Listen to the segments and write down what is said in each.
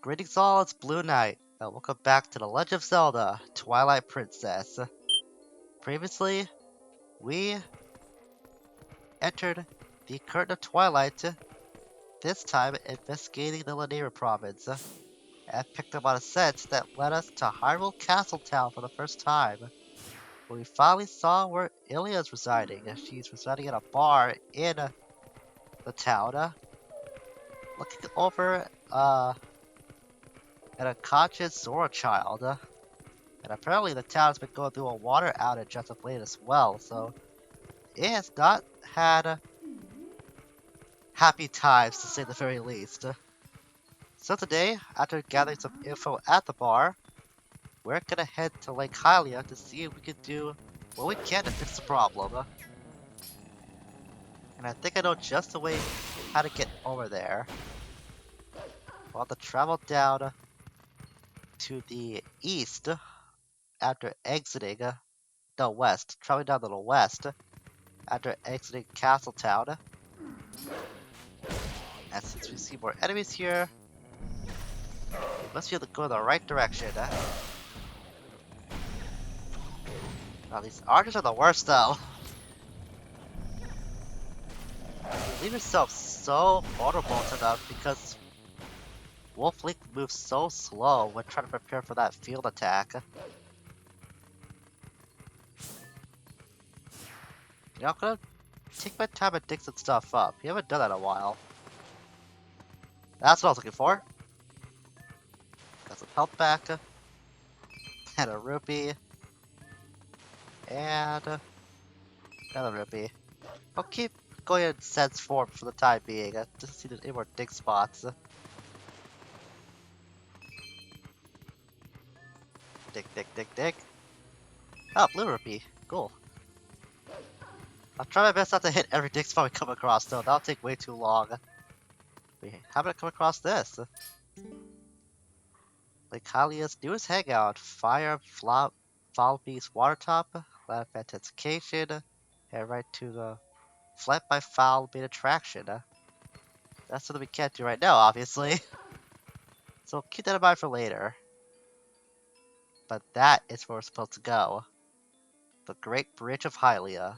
Greetings all, it's Blue Knight, and welcome back to The Legend of Zelda, Twilight Princess. Previously, we entered the Curtain of Twilight, this time investigating the Lanayru province, and picked up on a scent that led us to Hyrule Castle Town for the first time, where we finally saw where Hylia is residing. She's residing in a bar in the town, looking over an unconscious Zora child. And apparently the town's been going through a water outage as of late as well, so it has not had happy times to say the very least. So today, after gathering some info at the bar, we're gonna head to Lake Hylia to see if we can do what we can to fix the problem. And I think I know just the way how to get over there. We'll have to travel down to the east after exiting the west, traveling down to the west after exiting Castletown. And since we see more enemies here, we must be able to go in the right direction. Now these archers are the worst though. You leave yourself so vulnerable to them because Wolf Link moves so slow when trying to prepare for that field attack. You know, I'm gonna take my time and dig some stuff up. You haven't done that in a while. That's what I was looking for. Got some health back. And a rupee. And another rupee. I'll keep going in sense form for the time being. Just to see if there's any more dig spots. Dig, dig, dig, dig. Oh, blue rupee. Cool. I'll try my best not to hit every dig spot we come across though. That'll take way too long. We haven't come across this. Lake Hylia's newest hangout. Fire, Foul Beast Watertop, Land of Fantascation, and right to the Flat by Foul main attraction. That's something we can't do right now, obviously. So keep that in mind for later. But that is where we're supposed to go. The Great Bridge of Hylia.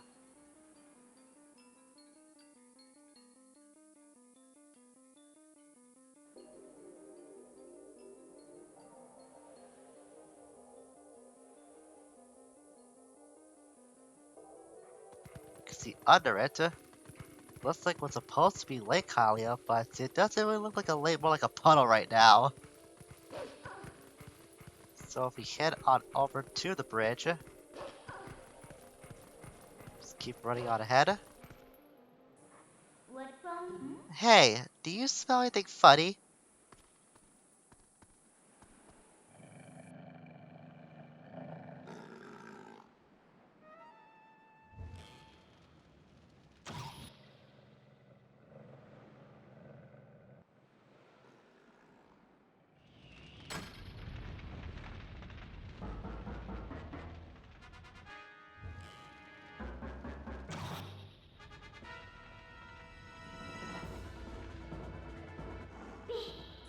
You can see under it, looks like what's supposed to be Lake Hylia, but it doesn't really look like a lake, more like a puddle right now. So if we head on over to the bridge, just keep running on ahead. Hey, do you smell anything funny?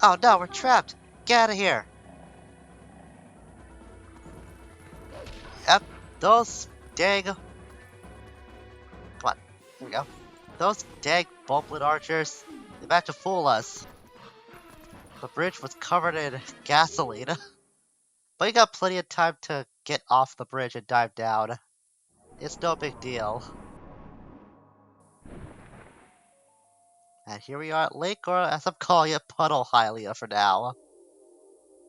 Oh no, we're trapped! Get out of here! Yep, those dang... Come on, here we go. Those dang bulblet archers, they managed to fool us. The bridge was covered in gasoline. But you got plenty of time to get off the bridge and dive down. It's no big deal. And here we are at Lake, or as I'm calling it, Puddle Hylia for now.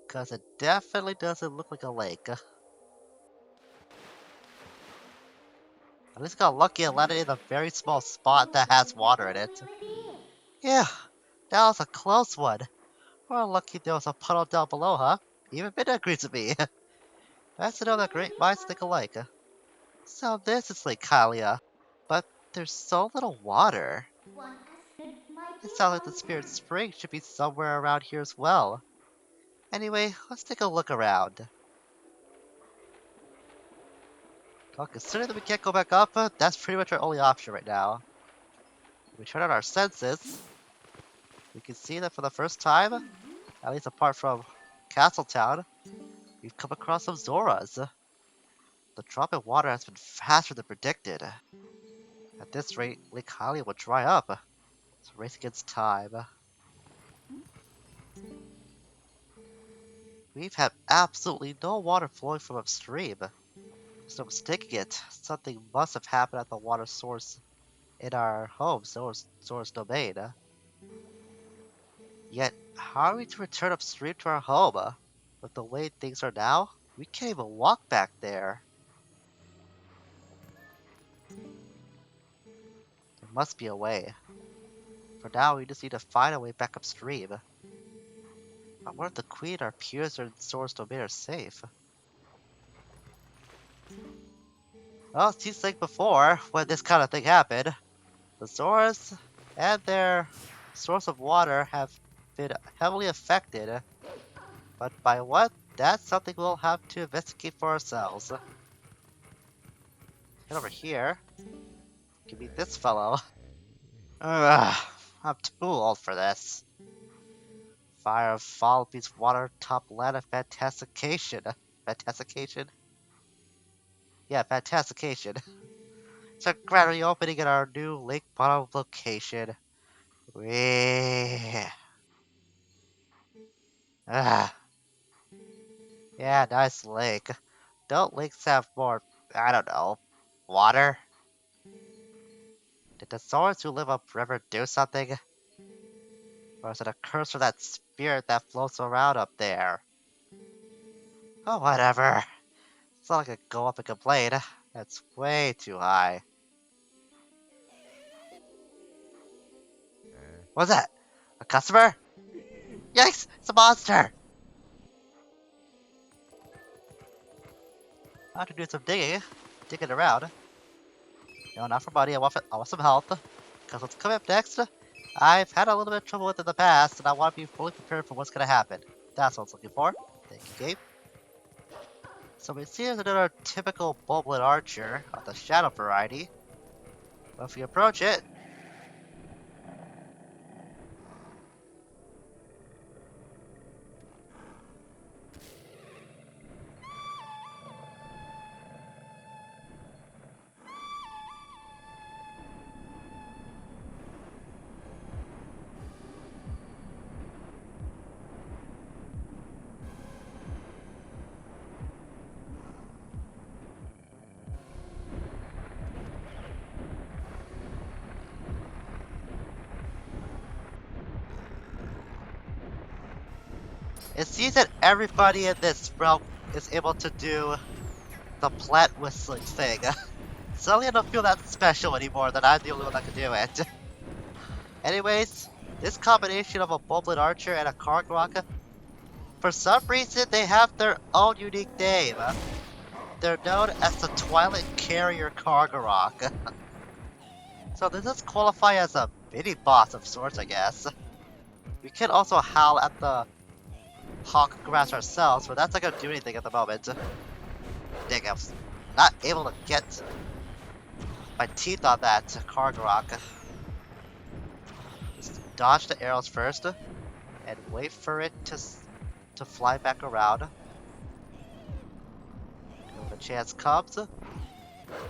Because it definitely doesn't look like a lake. At least got lucky and landed in a very small spot that has water in it. Yeah, that was a close one. We're lucky there was a puddle down below, huh? Even Midnight agrees with me. Nice to know that great minds think alike. So this is Lake Hylia, but there's so little water. It sounds like the Spirit Spring should be somewhere around here as well. Anyway, let's take a look around. Well, considering that we can't go back up, that's pretty much our only option right now. If we turn on our senses, we can see that for the first time, At least apart from Castletown, we've come across some Zoras. The drop in water has been faster than predicted. At this rate, Lake Hylia will dry up. It's a race against time. We've had absolutely no water flowing from upstream. There's no mistaking it. Something must have happened at the water source in our home, Zora's domain. Yet, how are we to return upstream to our home? With the way things are now, we can't even walk back there. There must be a way. For now, we just need to find a way back upstream. I wonder if the Queen, our peers, and Zora's domain are safe. Well, it seems like before, when this kind of thing happened, the Zoras and their source of water have been heavily affected. But by what? That's something we'll have to investigate for ourselves. Head over here. Give me this fellow. Ugh, I'm too old for this. Fire, fall, beats water, top land of fantastication. Fantastication? Yeah, fantastication. It's a grand reopening at our new lake bottom location. Wee. Ah, yeah, nice lake. Don't lakes have more, I don't know, water? Did the Zoras who live upriver do something? Or is it a curse for that spirit that floats around up there? Oh, whatever. It's not like I could go up and complain. That's way too high. What's that? A customer? Yikes! It's a monster! I have to do some digging around. No, not for money. I want some health. Because what's coming up next, I've had a little bit of trouble with in the past, and I want to be fully prepared for what's going to happen. That's what I was looking for. Thank you, game. So we see there's another typical Bulblet Archer of the Shadow variety. But if we approach it, it seems that everybody in this realm is able to do the plant whistling thing. Suddenly I don't feel that special anymore, that I'm the only one that can do it. Anyways, this combination of a Bulblet Archer and a Kargrok, for some reason they have their own unique name. They're known as the Twilight Carrier Kargarok. So does this qualify as a mini boss of sorts, I guess? We can also howl at the Hawk Grass ourselves, but that's not gonna do anything at the moment. Dang, I was not able to get my teeth on that Kargarok. Just dodge the arrows first, and wait for it to fly back around. And when the chance comes,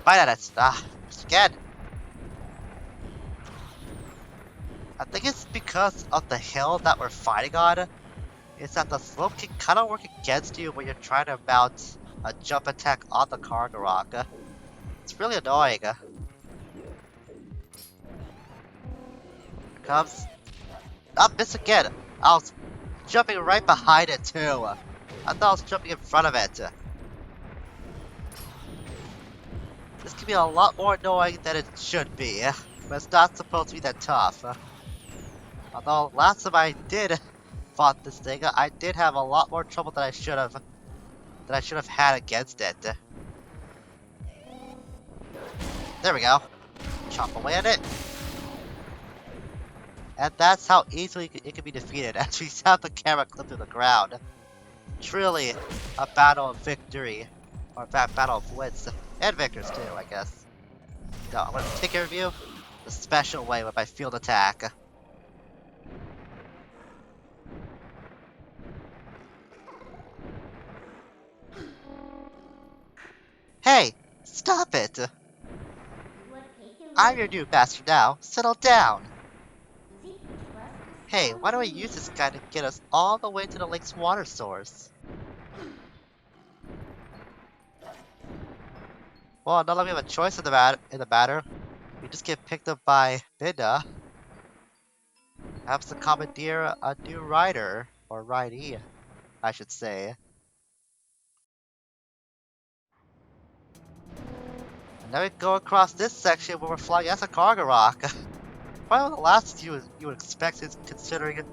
bite at it! Ah, again! I think it's because of the hill that we're fighting on. It's that the slope can kind of work against you when you're trying to mount a jump attack on the Kargarok. It's really annoying. Here it comes. Oh, miss again! I was jumping right behind it too. I thought I was jumping in front of it. This can be a lot more annoying than it should be, but it's not supposed to be that tough. Although last time I did fought this thing, I did have a lot more trouble than I should have had against it. There we go. Chop away at it. And that's how easily it can be defeated, as we have the camera clip to the ground. Truly a battle of victory. Or a battle of wits. And victors too, I guess. No, I'm gonna take care of you the special way with my field attack. Stop it! I'm your new master now. Settle down. Hey, why don't we use this guy to get us all the way to the lake's water source? Well, not like we have a choice in the matter. We just get picked up by Midna. Perhaps to commandeer a new rider, or ridee, I should say. And then we go across this section where we're flying as a cargo rock. Probably one of the last you would expect, considering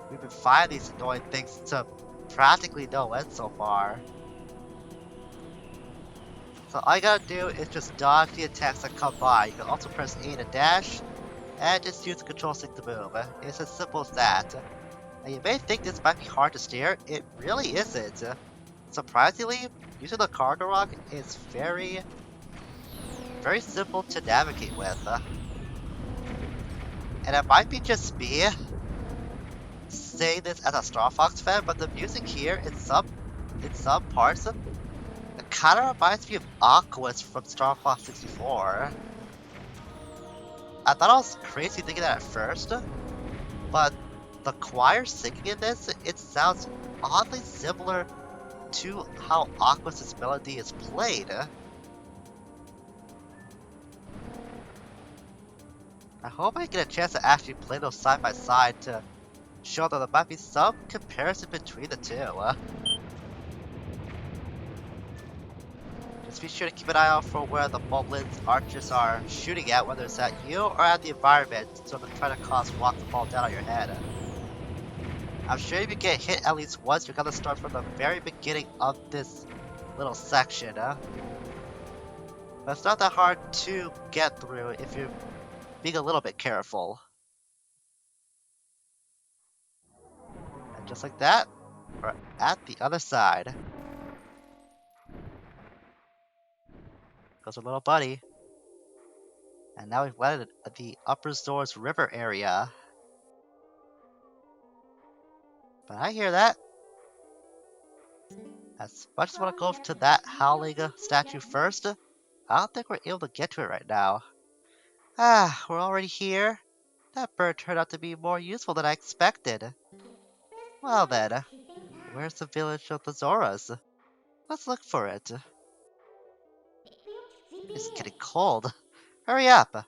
we've been finding these annoying things to practically no end so far. So all you gotta do is just dodge the attacks that come by. You can also press A to dash, and just use the control stick to move. It's as simple as that. And you may think this might be hard to steer, it really isn't. Surprisingly, using the cargo rock is very simple to navigate with. And it might be just me saying this as a Star Fox fan, but the music here in some parts it kind of reminds me of Aqua's from Star Fox 64. I thought I was crazy thinking that at first, but the choir singing in this, it sounds oddly similar to how Aqua's melody is played. I hope I get a chance to actually play those side by side to show that there might be some comparison between the two. Just be sure to keep an eye out for where the Boblin's archers are shooting at, whether it's at you or at the environment, so they're trying to cause rock to fall down on your head. I'm sure if you get hit at least once, you're gonna start from the very beginning of this little section. But it's not that hard to get through if you're being a little bit careful. And just like that, we're at the other side. Goes our little buddy. And now we've landed at the Upper Zoras River area. But I hear that. As much as I want to go to that howling statue first, I don't think we're able to get to it right now. Ah, we're already here? That bird turned out to be more useful than I expected. Well then, where's the village of the Zoras? Let's look for it. It's getting cold. Hurry up!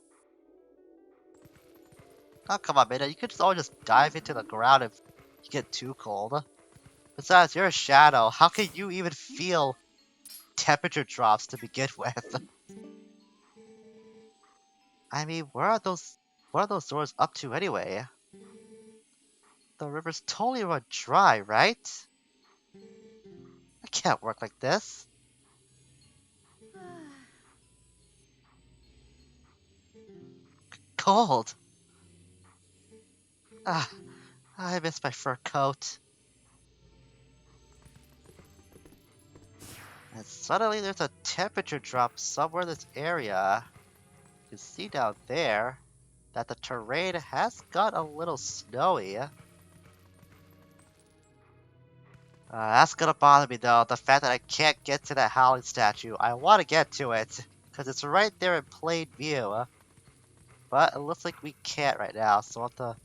Oh, come on, Midna. You could just always just dive into the ground if you get too cold. Besides, you're a shadow. How can you even feel temperature drops to begin with? I mean, what are those doors up to anyway? The river's totally run dry, right? It can't work like this. Cold. Ah, I miss my fur coat. And suddenly there's a temperature drop somewhere in this area. You can see down there that the terrain has got a little snowy. That's gonna bother me though, the fact that I can't get to that howling statue. I want to get to it, because it's right there in plain view. But it looks like we can't right now, so I'll have to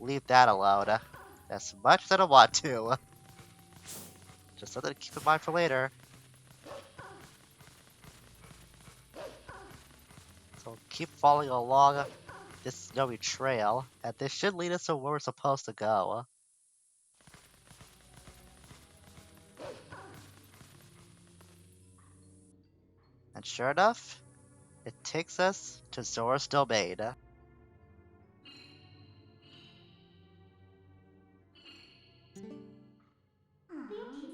leave that alone. As much as I don't want to. Just something to keep in mind for later. So keep following along this snowy trail, and this should lead us to where we're supposed to go. And sure enough, it takes us to Zoras Domain.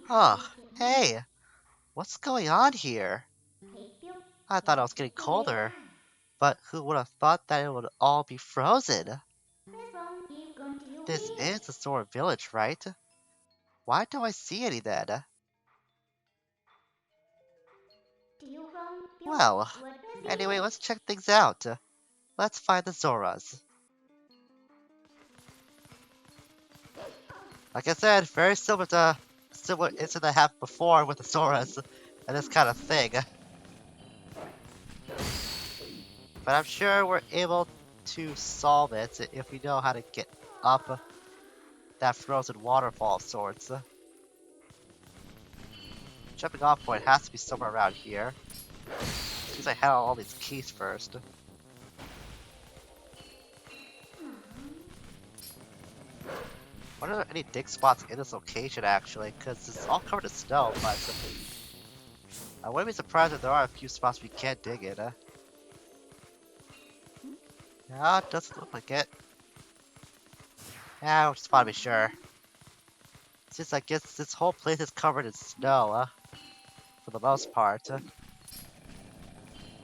Oh, hey! What's going on here? I thought it was getting colder, but who would have thought that it would all be frozen? This is the Zora village, right? Why don't I see any then? Well, anyway, let's check things out. Let's find the Zoras. Like I said, very similar incident that happened before with the Zoras and this kind of thing. But I'm sure we're able to solve it if we know how to get up that frozen waterfall of sorts. Jumping off point has to be somewhere around here. Seems I had all these keys first. Wonder if there are any dig spots in this location actually, because it's all covered in snow, but I wouldn't be surprised if there are a few spots we can't dig in. Yeah, it doesn't look like it. Yeah, I just want to be sure. Since I guess this whole place is covered in snow, for the most part.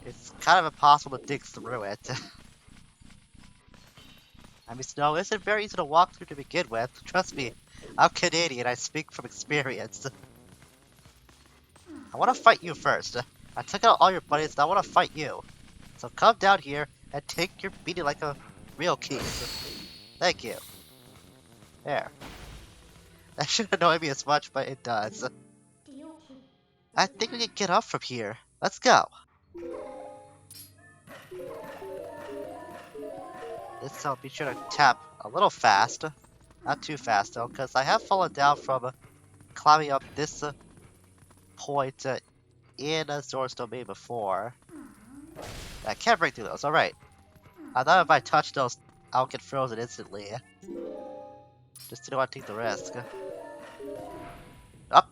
It's kind of impossible to dig through it. I mean, snow isn't very easy to walk through to begin with. Trust me, I'm Canadian, I speak from experience. I want to fight you first. I took out all your buddies, and I want to fight you. So come down here and take your beating like a real king. Thank you. There. That shouldn't annoy me as much, but it does. I think we can get up from here. Let's go. This time, be sure to tap a little fast. Not too fast though, because I have fallen down from climbing up this point in a Zoras domain before. I can't break through those, alright. I thought if I touch those, I'll get frozen instantly. Just didn't want to take the risk. Up!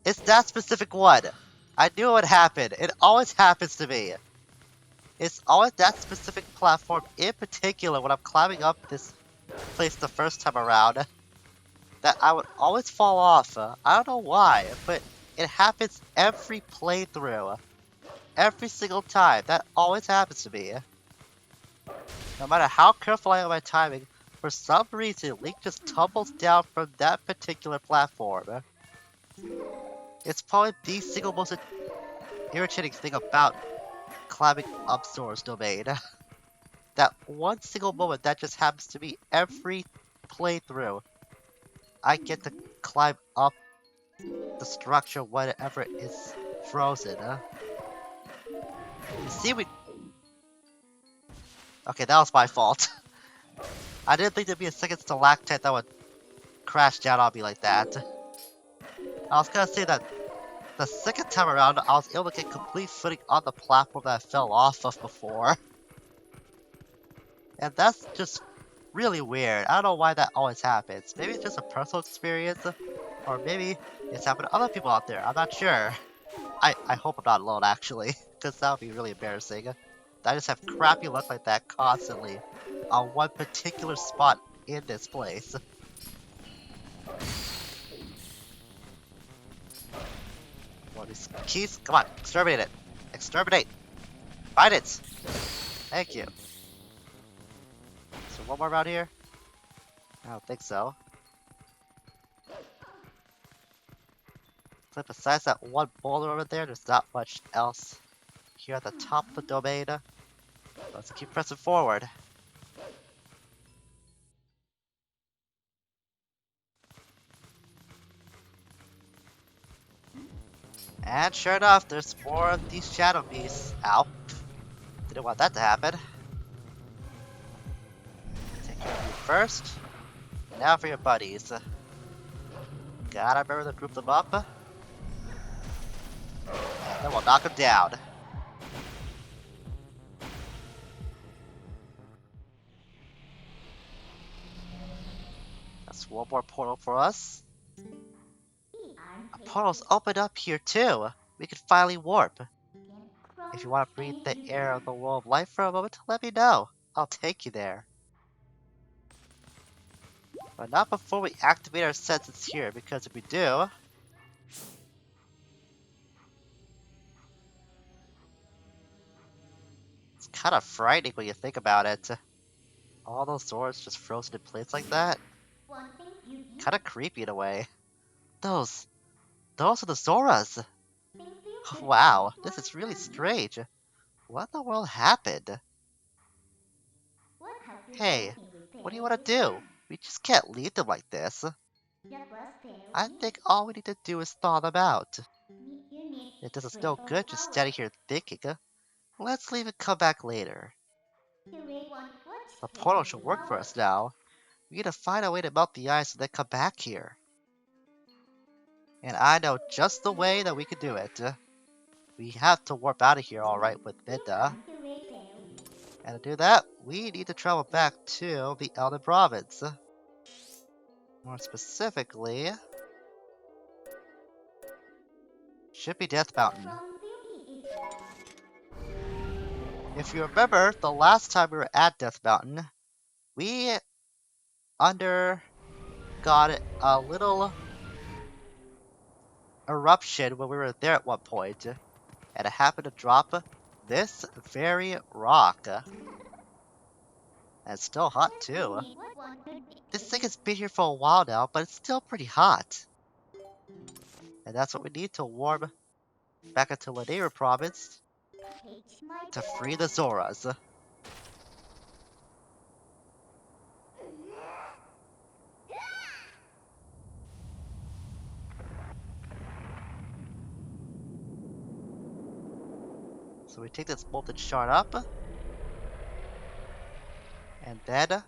It's that specific one! I knew it would happen. It always happens to me. It's always that specific platform in particular when I'm climbing up this place the first time around that I would always fall off. I don't know why, but it happens every playthrough. Every single time. That always happens to me. No matter how careful I am with my timing, for some reason Link just tumbles down from that particular platform. It's probably the single most irritating thing about climbing up Zora's domain. That one single moment that just happens to me every playthrough. I get to climb up the structure whenever it is frozen. You see, okay, that was my fault. I didn't think there'd be a second stalactite that would crash down on me like that. I was gonna say that the second time around, I was able to get complete footing on the platform that I fell off of before. And that's just really weird. I don't know why that always happens. Maybe it's just a personal experience, or maybe it's happened to other people out there. I'm not sure. I hope I'm not alone, actually, because that would be really embarrassing. I just have crappy luck like that constantly on one particular spot in this place. One of these keys? Come on, exterminate it. Exterminate! Find it! Thank you. So one more around here? I don't think so. So besides that one boulder over there, there's not much else here at the top of the domain. Let's keep pressing forward. And sure enough, there's more of these shadow beasts. Ow. Didn't want that to happen. Take care of you first. Now for your buddies. Gotta remember to group them up. And then we'll knock them down. That's one more portal for us. A portal's opened up here too. We can finally warp. If you want to breathe the air of the world of life for a moment, let me know. I'll take you there. But not before we activate our senses here, because if we do... It's kind of frightening when you think about it. All those Zoras just frozen in place like that. Kind of creepy in a way. Those are the Zoras! Wow, this is really strange. What in the world happened? Hey, what do you want to do? We just can't leave them like this. I think all we need to do is thaw them out. It doesn't no good just standing here thinking. Let's leave and come back later. The portal should work for us now. We need to find a way to melt the ice and then come back here. And I know just the way that we can do it. We have to warp out of here alright with Midna. And to do that, we need to travel back to the Elden Province. More specifically, should be Death Mountain. If you remember, the last time we were at Death Mountain, we undergot a little eruption when we were there at one point, and it happened to drop this very rock. And it's still hot too. This thing has been here for a while now, but it's still pretty hot. And that's what we need to warm back into Lanayru province to free the Zoras. So we take this molten shard up, and then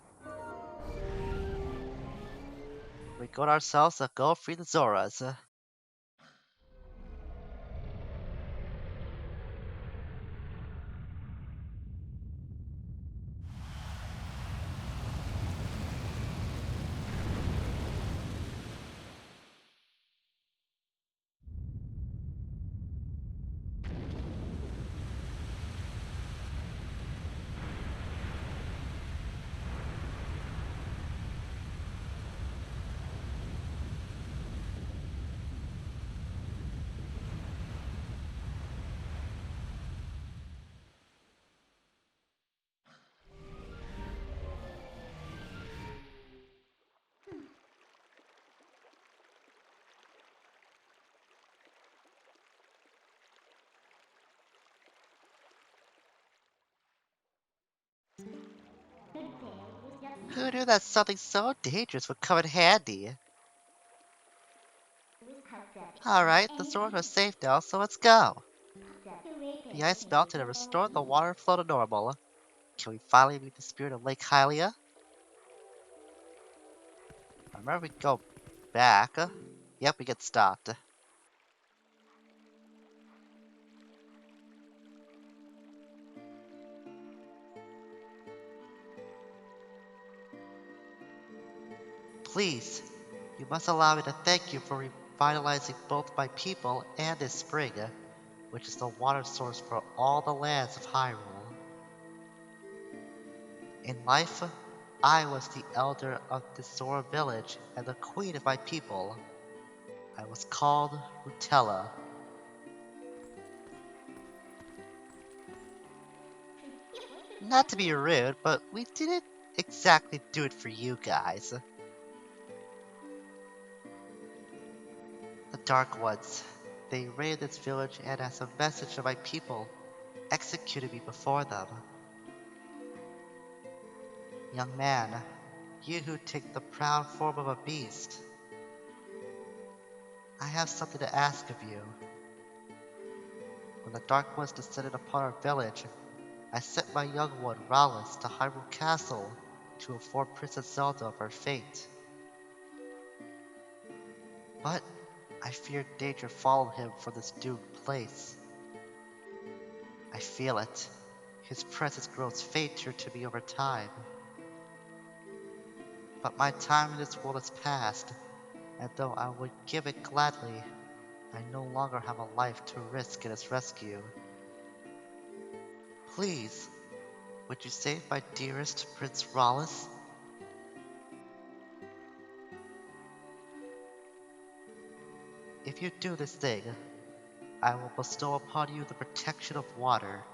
we got ourselves to go free the Zoras. Who knew that something so dangerous would come in handy? Alright, the Zoras are safe now, so let's go. The ice melted and restored the water flow to normal. Can we finally meet the spirit of Lake Hylia? I remember we go back. Yep, we get stopped. Please, you must allow me to thank you for revitalizing both my people and this spring, which is the water source for all the lands of Hyrule. In life, I was the elder of the Zora village and the queen of my people. I was called Rutella. Not to be rude, but we didn't exactly do it for you guys. The Dark Ones. They raided this village and as a message to my people, executed me before them. Young man, you who take the proud form of a beast, I have something to ask of you. When the Dark Ones descended upon our village, I sent my young one, Rallis, to Hyrule Castle to inform Princess Zelda of her fate. But I feared danger followed him from this doomed place. I feel it. His presence grows fainter to me over time. But my time in this world has passed, and though I would give it gladly, I no longer have a life to risk in its rescue. Please, would you save my dearest Prince Rallis? If you do this thing, I will bestow upon you the protection of water.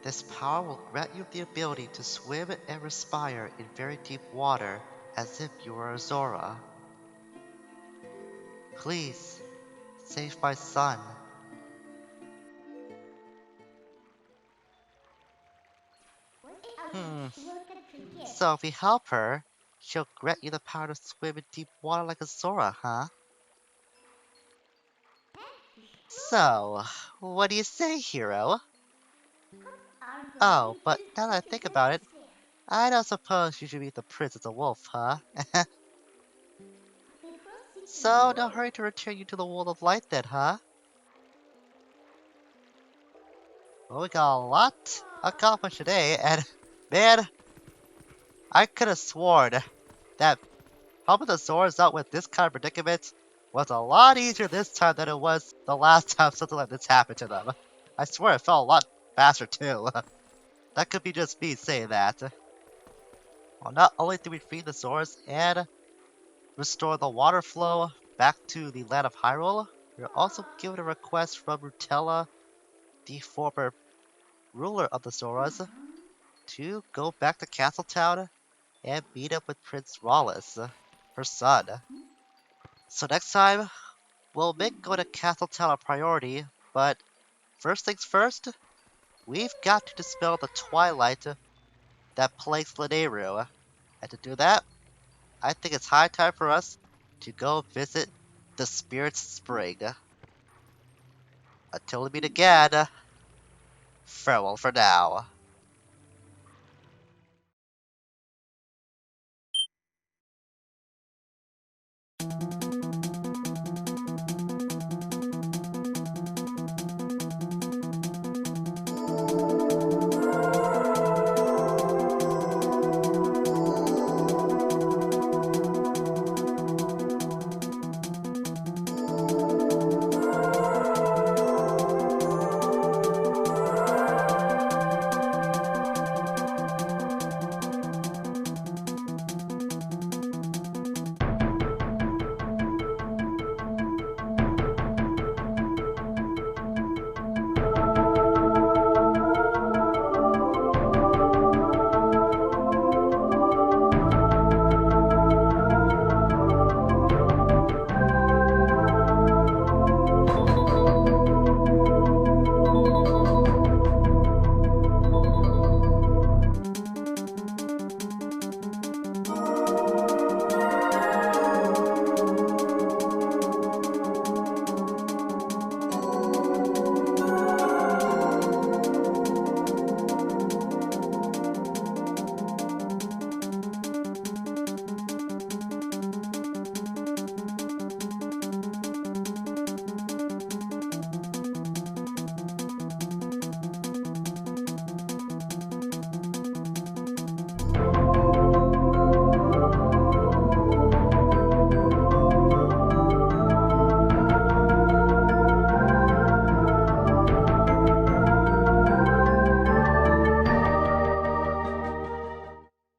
This power will grant you the ability to swim and respire in very deep water as if you were a Zora. Please, save my son. So if we help her, she'll grant you the power to swim in deep water like a Zora, huh? So, what do you say, hero? Oh, but now that I think about it, I don't suppose you should meet the prince as a wolf, huh? So, no hurry to return you to the world of light then, huh? Well, we got a lot accomplished today, and man, I could have sworn that helping the Zoras out with this kind of predicament was a lot easier this time than it was the last time something like this happened to them. I swear it felt a lot faster too. That could be just me saying that. Well, not only did we free the Zoras and restore the water flow back to the land of Hyrule, we were also given a request from Rutella, the former ruler of the Zoras, to go back to Castle Town and meet up with Prince Rawless, her son. So next time, we'll make going to Castle Town a priority, but first things first, we've got to dispel the twilight that plagues Lanayru. And to do that, I think it's high time for us to go visit the Spirit's Spring. Until we meet again, farewell for now.